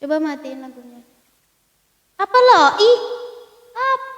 Coba matiin lagunya. Apa lo? Ih. Apa?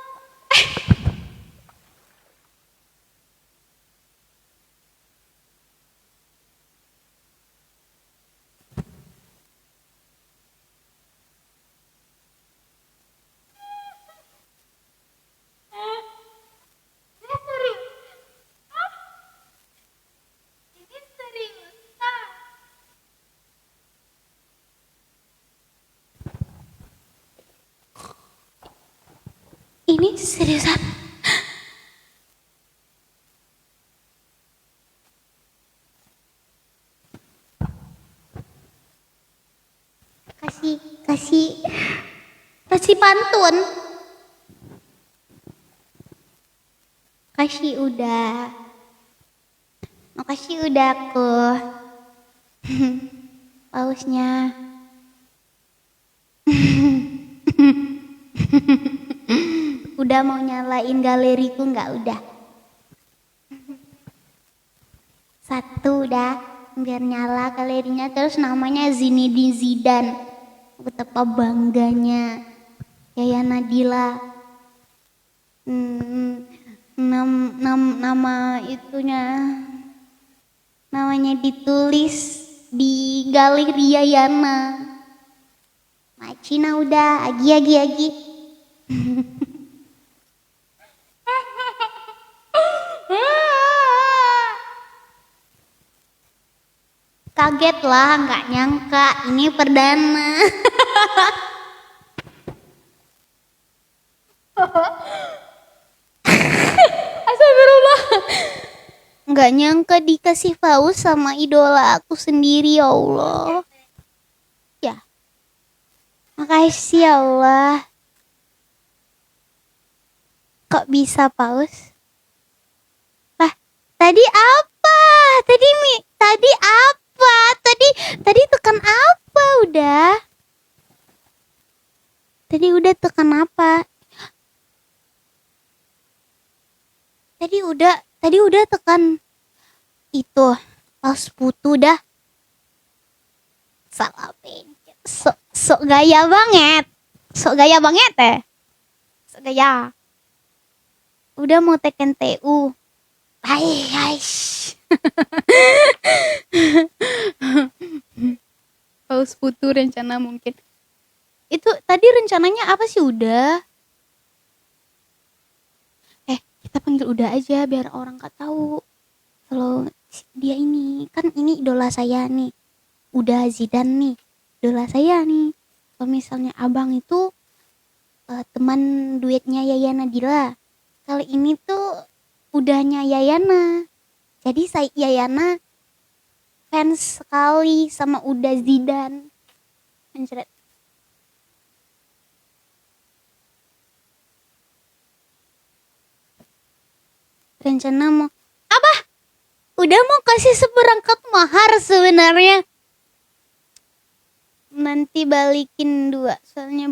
Ini seriusan? Kasih pantun. Kasih udah. Makasih udah aku. Pausnya. Udah mau nyalain galeriku nggak udah? Satu udah, biar nyala galerinya, terus namanya Zinedine Zidane. Betapa bangganya Yaya Nadila. Nama itunya, namanya ditulis di galeri Yayana. Macina udah, agi. Kaget lah, nggak nyangka ini perdana. Astagfirullah. Nggak nyangka dikasih paus sama idola aku sendiri, ya Allah. Ya, makasih ya Allah. Kok bisa paus? Lah, tadi apa? Tadi apa? Tadi tekan apa udah? Tadi udah tekan apa? Tadi udah tekan itu paus putu dah. Salah pencet. Sok gaya banget. Sok gaya. Udah mau teken TU. Hai. Paus putu rencana mungkin. Itu tadi rencananya apa sih udah? Kita panggil udah aja biar orang gak tahu kalau dia ini, kan ini idola saya nih. Udah Zidane nih, idola saya nih. Kalau misalnya abang itu teman duetnya Yaya Nadila. Kalau ini tuh udahnya Yayana. Jadi Yayana fans sekali sama udah Zidane. Mencret. Rencana mau apa? Udah mau kasih seperangkat mahar sebenarnya. Nanti balikin 2 soalnya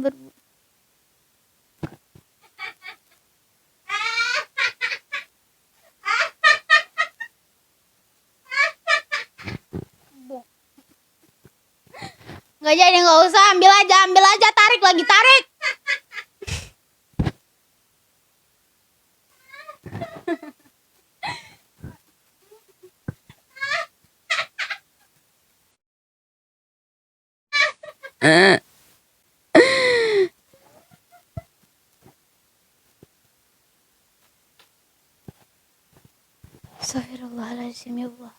nggak jadi, nggak usah, ambil aja, tarik. Astagfirullahaladzim ya Allah.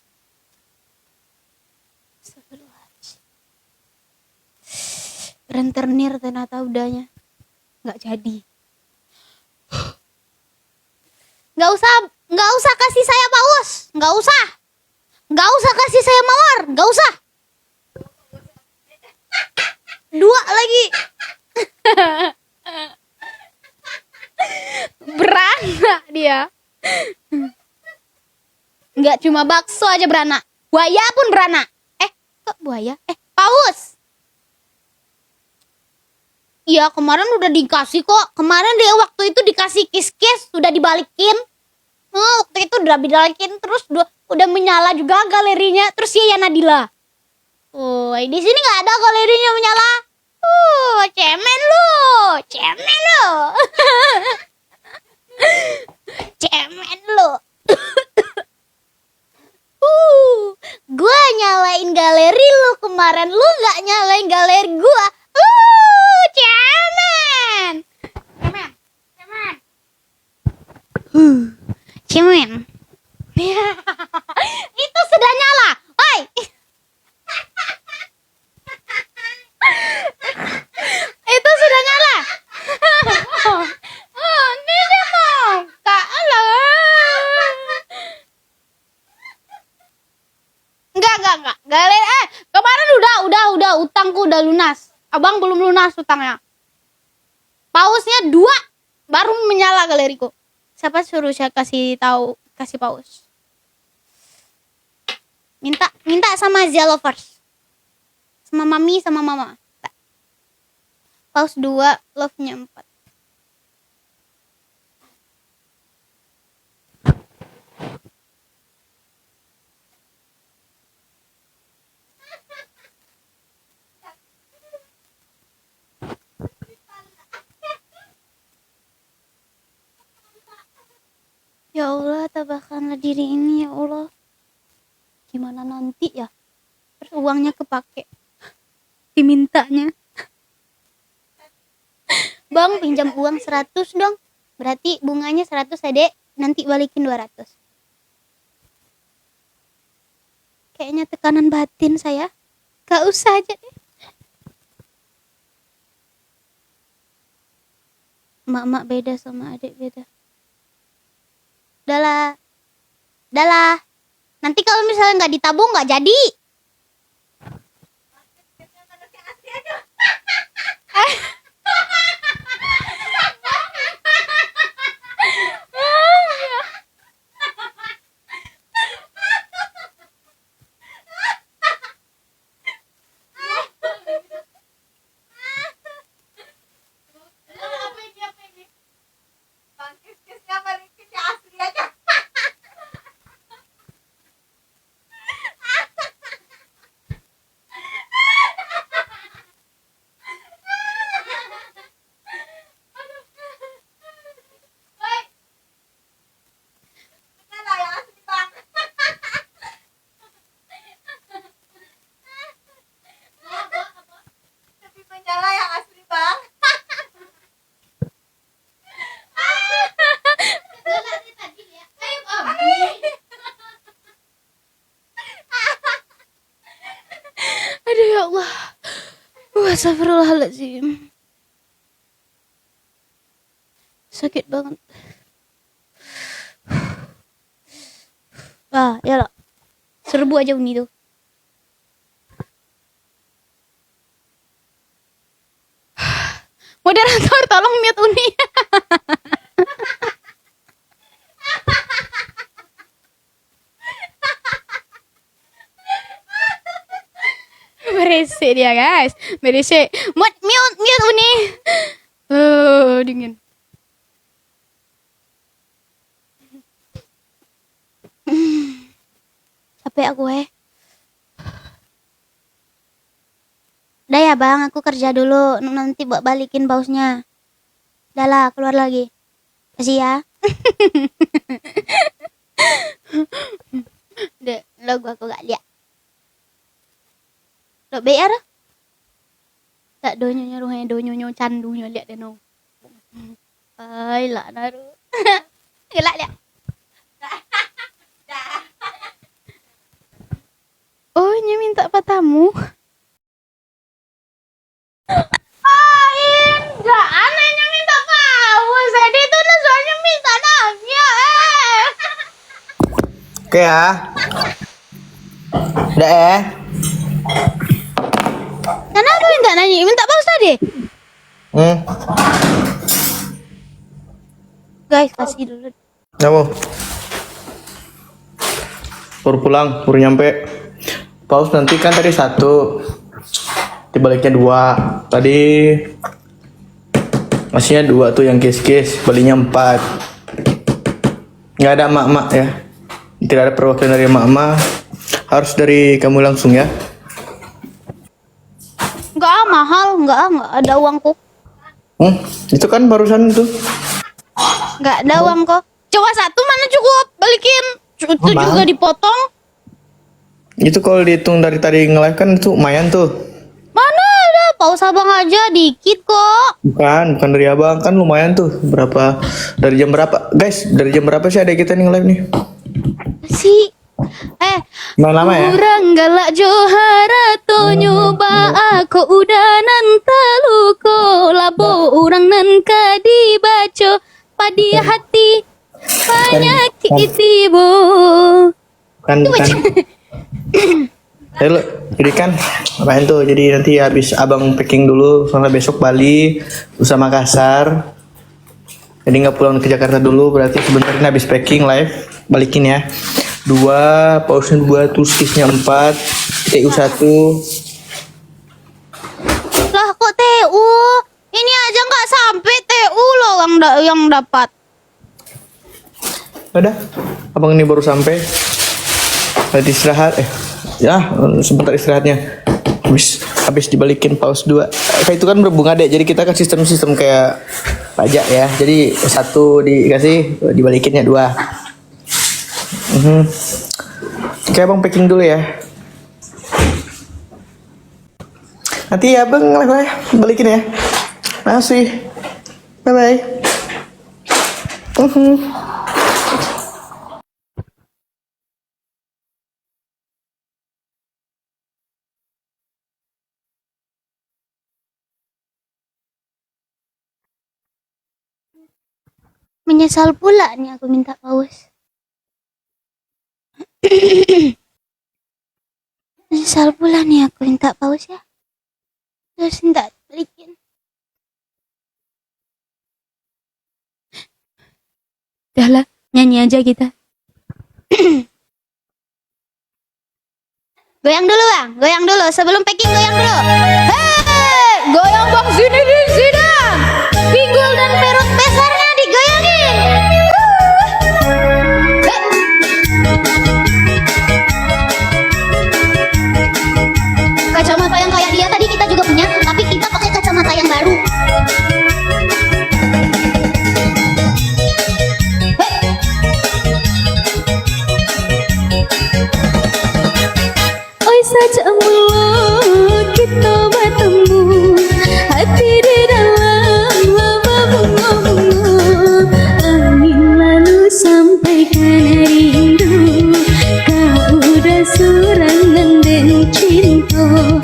Astagfirullahaladzim. Rentenir ternyata udahnya. Nggak jadi. Nggak usah kasih saya paus. Nggak usah kasih saya mawar. Nggak usah. 2 lagi. Beranak dia. Nggak cuma bakso aja beranak. Buaya pun beranak. Kok buaya? Paus. Iya, kemarin udah dikasih kok. Kemarin dia waktu itu dikasih kiss udah dibalikin. Waktu itu udah dibalikin, terus udah menyala juga galerinya. Terus Yaya Nadila. Di sini nggak ada galerinya menyala. Cemen lu, cemen lu. Cemen lu. Gua nyalain galeri lu kemarin, lu nggak nyalain galeri gua. Cemen. Cemen. Cemen. Cemen. Itu sudah nyala. Oi. Itu sudah nyala. Ini dia mau. Kalah. Enggak. Galeri kemarin udah utangku udah lunas. Abang belum lunas utangnya. Pausnya 2 baru menyala galeriku. Siapa suruh saya kasih paus? Minta sama Zelovers. Sama mami sama mama. Paus 2, love-nya 4. Ya Allah, tabahkanlah diri ini ya Allah. Gimana nanti ya? Terus uangnya kepake. Dimintanya. Bang, pinjam uang 100 dong. Berarti bunganya 100 adek. Nanti balikin 200. Kayaknya tekanan batin saya. Gak usah aja deh. Mak beda sama adik beda. Udahlah. Nanti kalau misalnya nggak ditabung nggak jadi. Aduh ya Allah. Astagfirullahaladzim. Sakit banget. Ya lah. Serbu aja Uni tuh. Moderator tolong mute Uni. Berisik dia guys. Berisik. Mute Uni. Dingin. Capek aku Udah ya bang, aku kerja dulu. Nanti buat balikin pausnya. Udah lah, keluar lagi. Kasih ya. Deh, logo aku gak lihat. Lo BR? Tak donyonya ruhnya donyonya candunya lihat deh no. Ay lah naru. Gelak lihat. Oh, nya minta patamu. Enggak, anehnya minta paus. Jadi itu soalnya minta nanya. Oke ya. Udah Kenapa minta nanya? Minta paus tadi? Guys, kasih dulu. Kamu baru pulang, baru nyampe. Paus nanti kan tadi 1, dibaliknya 2. Tadi masihnya 2 tuh yang case-case, balinya 4. Nggak ada emak-emak ya. Tidak ada perwakilan dari emak-emak. Harus dari kamu langsung ya. Enggak mahal, enggak ada uangku. Itu kan barusan itu. Enggak ada uang kok. Coba satu mana cukup? Balikin. Itu Mahal. juga dipotong. Itu kalau dihitung dari tadi nge-live kan itu lumayan tuh. Mana ada? Paus abang aja dikit kok. Bukan dari abang kan lumayan tuh. Berapa? Dari jam berapa? Guys, dari jam berapa sih ada kita nih nge-live nih? Si Main lama ya? Kurang galak johara to nyoba aku udanan taluko labo orang nan kadibaco padi hati banyak tibo. Kan. Ayo, jadi kan apain tuh? Jadi nanti habis abang packing dulu, soalnya besok Bali, usah Makassar. Jadi nggak pulang ke Jakarta dulu, berarti sebentar ini habis packing live, balikin ya. 2, pausnya 2, tulisnya 4, TU 1. Lah kok TU? Ini aja nggak sampai TU loh yang dapat. Udah, abang ini baru sampai. Tadi istirahat, ya sebentar istirahatnya. Habis dibalikin paus 2. Kayak itu kan berbunga deh, jadi kita kan sistem kayak pajak ya. Jadi 1 dikasih, dibalikinnya 2. Oke, abang packing dulu ya. Nanti abang live ya, balikin ya. Makasih. Bye bye. Menyesal pula nih aku minta paus. Menyesal pula nih aku minta paus ya. Terus minta balikin. Udah lah, nyanyi aja kita. Goyang dulu bang, goyang dulu. Sebelum packing goyang dulu. Hei, goyang bang sini di sini. Pinggul dan perut besarnya digoyangin. Kacamata yang kayak dia tadi kita juga punya, tapi kita pakai kacamata yang baru. Oi saja mulut kita bertemu, hati di dalam laba bunga-bunga. Angin lalu sampaikan rindu, kau udah surangan dan cinta.